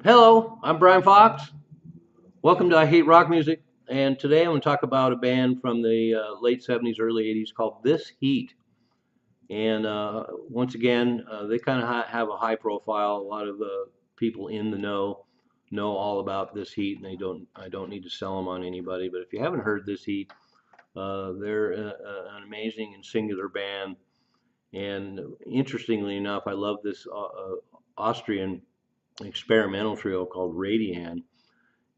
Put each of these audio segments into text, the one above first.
Hello, I'm Brian Fox. Welcome to I Hate Rock Music. And today I'm going to talk about a band from the late 70s, early 80s called This Heat. And once again, they kind of have a high profile. A lot of people in the know all about This Heat, and I don't need to sell them on anybody. But if you haven't heard This Heat, they're an amazing and singular band. And interestingly enough, I love this Austrian experimental trio called Radian.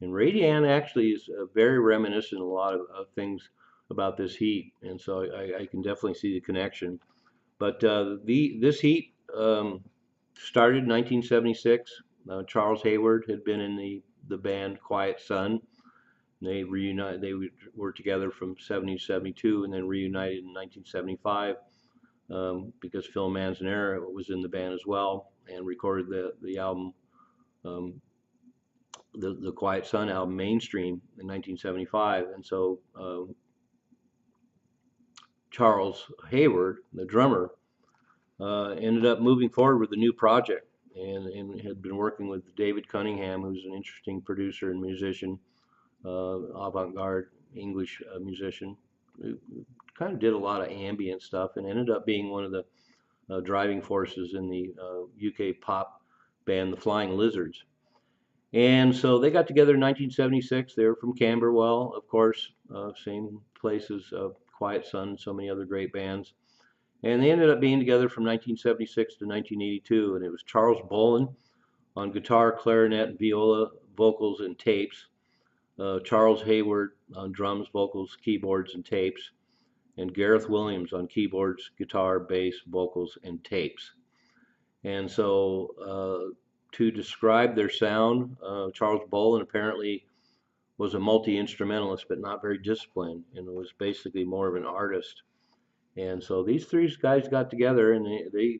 And Radian actually is very reminiscent of a lot of things about this heat, and so I can definitely see the connection. But this heat started in 1976. Charles Hayward had been in the band Quiet Sun. They reunited. Were together from 70 to 72, and then reunited in 1975 because Phil Manzanera was in the band as well and recorded the album um, the Quiet Sun album mainstream in 1975, and so Charles Hayward, the drummer, ended up moving forward with a new project, and had been working with David Cunningham, who's an interesting producer and musician, avant-garde English musician, who kind of did a lot of ambient stuff, and ended up being one of the driving forces in the UK pop band The Flying Lizards. And so they got together in 1976. They were from Camberwell, of course, same place as Quiet Sun and so many other great bands. And they ended up being together from 1976 to 1982. And it was Charles Bolin on guitar, clarinet, viola, vocals, and tapes. Charles Hayward on drums, vocals, keyboards, and tapes. And Gareth Williams on keyboards, guitar, bass, vocals, and tapes. And so to describe their sound, Charles Bolin apparently was a multi-instrumentalist, but not very disciplined, and was basically more of an artist. And so these three guys got together, and they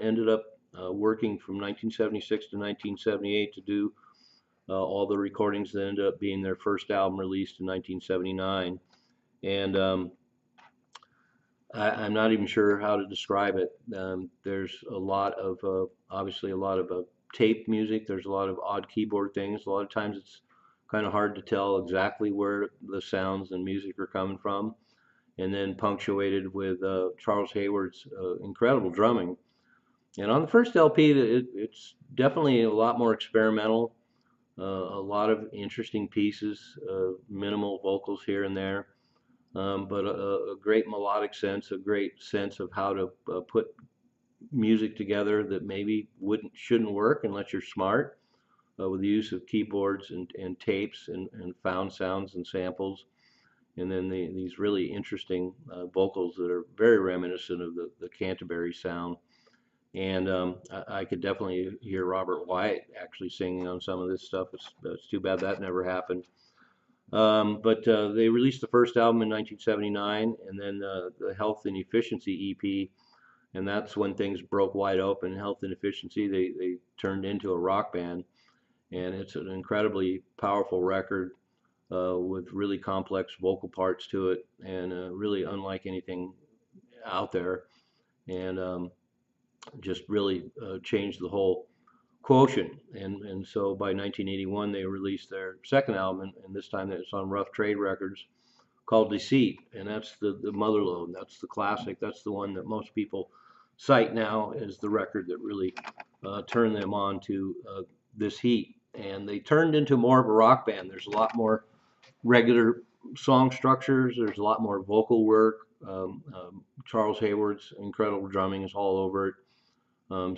ended up working from 1976 to 1978 to do all the recordings that ended up being their first album released in 1979. And I'm not even sure how to describe it. There's a lot of, obviously, a lot of tape music. There's a lot of odd keyboard things. A lot of times it's kind of hard to tell exactly where the sounds and music are coming from. And then punctuated with Charles Hayward's incredible drumming. And on the first LP, it's definitely a lot more experimental, a lot of interesting pieces, minimal vocals here and there. But a great melodic sense, a great sense of how to put music together that maybe shouldn't work unless you're smart, with the use of keyboards and tapes and found sounds and samples, and then these really interesting vocals that are very reminiscent of the Canterbury sound. And I could definitely hear Robert Wyatt actually singing on some of this stuff. It's too bad that never happened. But they released the first album in 1979, and then the Health and Efficiency EP, and that's when things broke wide open. Health and Efficiency, they turned into a rock band, and it's an incredibly powerful record with really complex vocal parts to it, and really unlike anything out there, and just really changed the whole quotient. And so by 1981 they released their second album, and this time it's on Rough Trade Records, called Deceit, and that's the Motherlode. That's the classic. That's the one that most people cite now as the record that really turned them on to This Heat. And they turned into more of a rock band. There's a lot more regular song structures. There's a lot more vocal work. Charles Hayward's incredible drumming is all over it.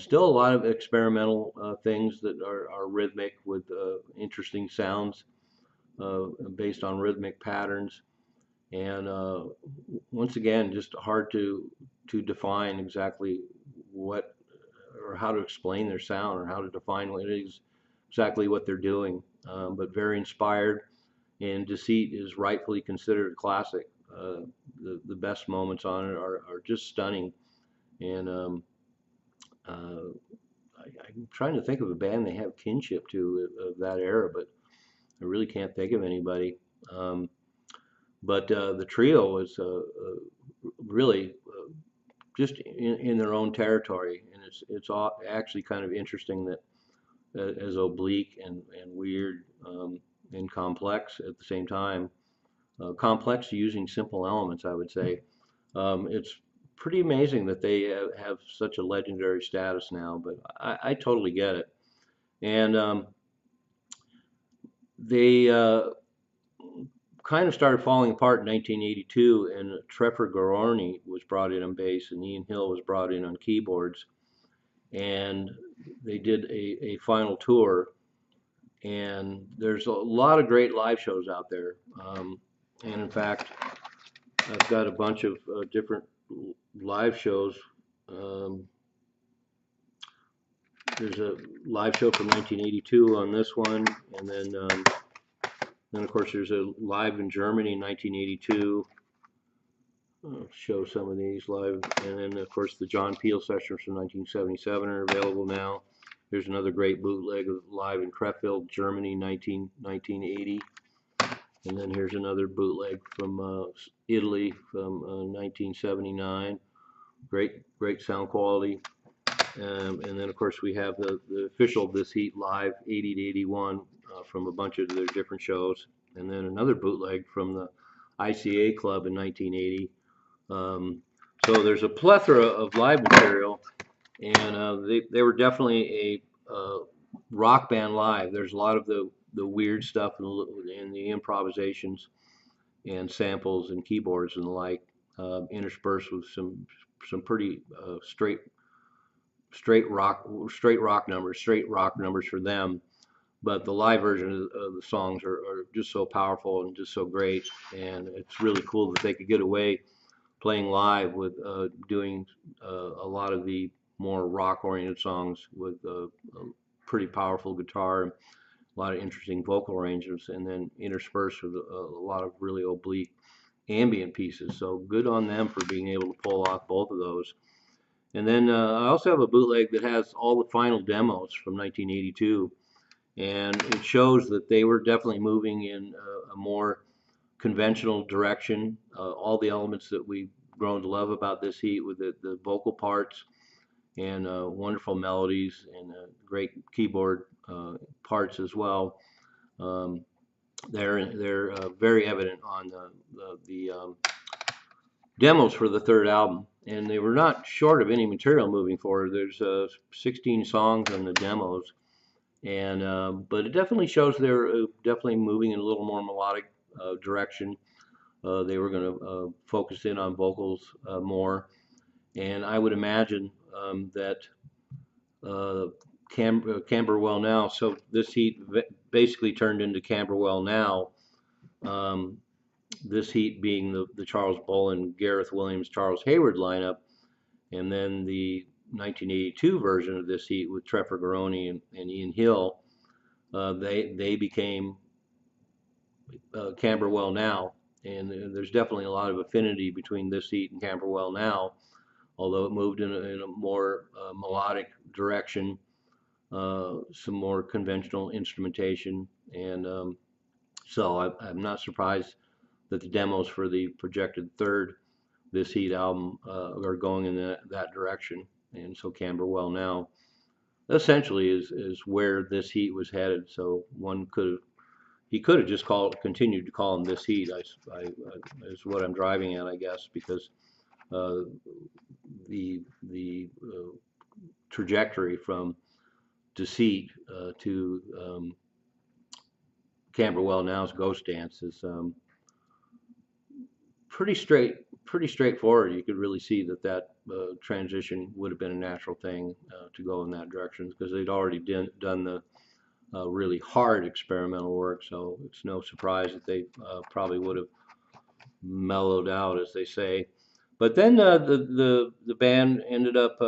Still a lot of experimental things that are rhythmic with interesting sounds based on rhythmic patterns. And once again, just hard to define exactly what or how to explain their sound or how to define what it is exactly what they're doing. But very inspired, and Deceit is rightfully considered a classic. The best moments on it are just stunning. And I'm trying to think of a band they have kinship to of that era, but I really can't think of anybody. But the trio was really just in their own territory, and it's actually kind of interesting that as oblique and weird and complex at the same time. Complex using simple elements, I would say. It's pretty amazing that they have such a legendary status now, but I totally get it. And they kind of started falling apart in 1982, and Trevor Gororny was brought in on bass, and Ian Hill was brought in on keyboards, and they did a final tour. And there's a lot of great live shows out there. And in fact, I've got a bunch of different live shows. Um, there's a live show from 1982 on this one, and then of course there's a live in Germany in 1982. I'll show some of these live, and then of course the John Peel sessions from 1977 are available now. There's another great bootleg of live in Krefeld, Germany, 1980. And then here's another bootleg from Italy from 1979. Great sound quality. And then of course we have the official This Heat live 80 to 81 from a bunch of their different shows. And then another bootleg from the ICA Club in 1980. So there's a plethora of live material, and they were definitely a rock band live. There's a lot of the weird stuff and the improvisations and samples and keyboards and the like, interspersed with some pretty straight rock numbers for them. But the live version of the songs are just so powerful and just so great, and it's really cool that they could get away playing live with doing a lot of the more rock-oriented songs with a pretty powerful guitar, a lot of interesting vocal arrangements, and then interspersed with a lot of really oblique ambient pieces. So good on them for being able to pull off both of those. And then I also have a bootleg that has all the final demos from 1982, and it shows that they were definitely moving in a more conventional direction. All the elements that we've grown to love about This Heat, with the vocal parts and wonderful melodies and great keyboard parts as well. They're very evident on the demos for the third album, and they were not short of any material moving forward. There's 16 songs on the demos, and but it definitely shows they're definitely moving in a little more melodic direction. They were going to focus in on vocals more, and I would imagine that Camberwell Now. So This Heat basically turned into Camberwell Now. This Heat being the Charles Bolan, Gareth Williams, Charles Hayward lineup, and then the 1982 version of This Heat with Trevor Gororny and Ian Hill. They became Camberwell Now, and there's definitely a lot of affinity between This Heat and Camberwell Now, although it moved in a more melodic direction, some more conventional instrumentation, and so I'm not surprised that the demos for the projected third This Heat album are going in that direction. And so Camberwell Now essentially is where This Heat was headed. So he could have just continued to call him This Heat. Is what I'm driving at, I guess, because the trajectory from Deceit to Camberwell Now's Ghost Dance is pretty straightforward. You could really see that transition would have been a natural thing to go in that direction, because they'd already done the really hard experimental work. So it's no surprise that they probably would have mellowed out, as they say. But then the band ended up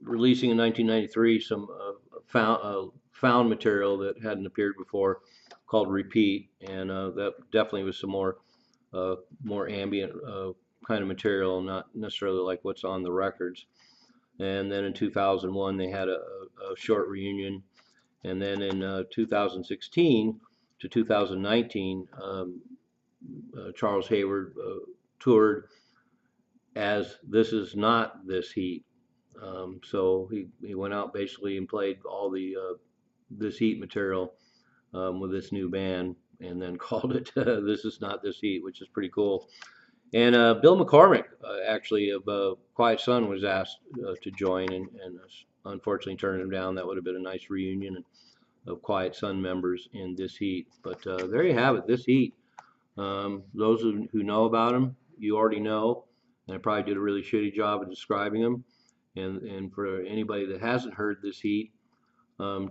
releasing in 1993 some found material that hadn't appeared before, called Repeat, and that definitely was some more ambient kind of material, not necessarily like what's on the records. And then in 2001 they had a short reunion, and then in 2016 to 2019 Charles Hayward toured as This Is Not This Heat, So he went out basically and played all the This Heat material with this new band, and then called it This Is Not This Heat, which is pretty cool. And Bill McCormick, actually, of Quiet Sun, was asked to join, and unfortunately turned him down. That would have been a nice reunion of Quiet Sun members in This Heat. But there you have it, This Heat. Those who know about him, you already know, and I probably did a really shitty job of describing him. And for anybody that hasn't heard This Heat,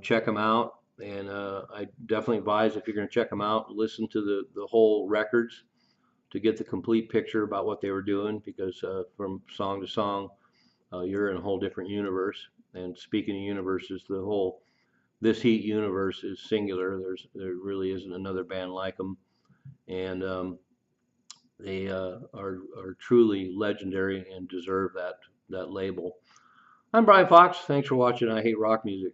check them out. And I definitely advise, if you're going to check them out, listen to the whole records to get the complete picture about what they were doing, because from song to song, you're in a whole different universe. And speaking of universes, the whole This Heat universe is singular. There really isn't another band like them, and they are truly legendary and deserve that label. I'm Brian Fox. Thanks for watching I Hate Rock Music.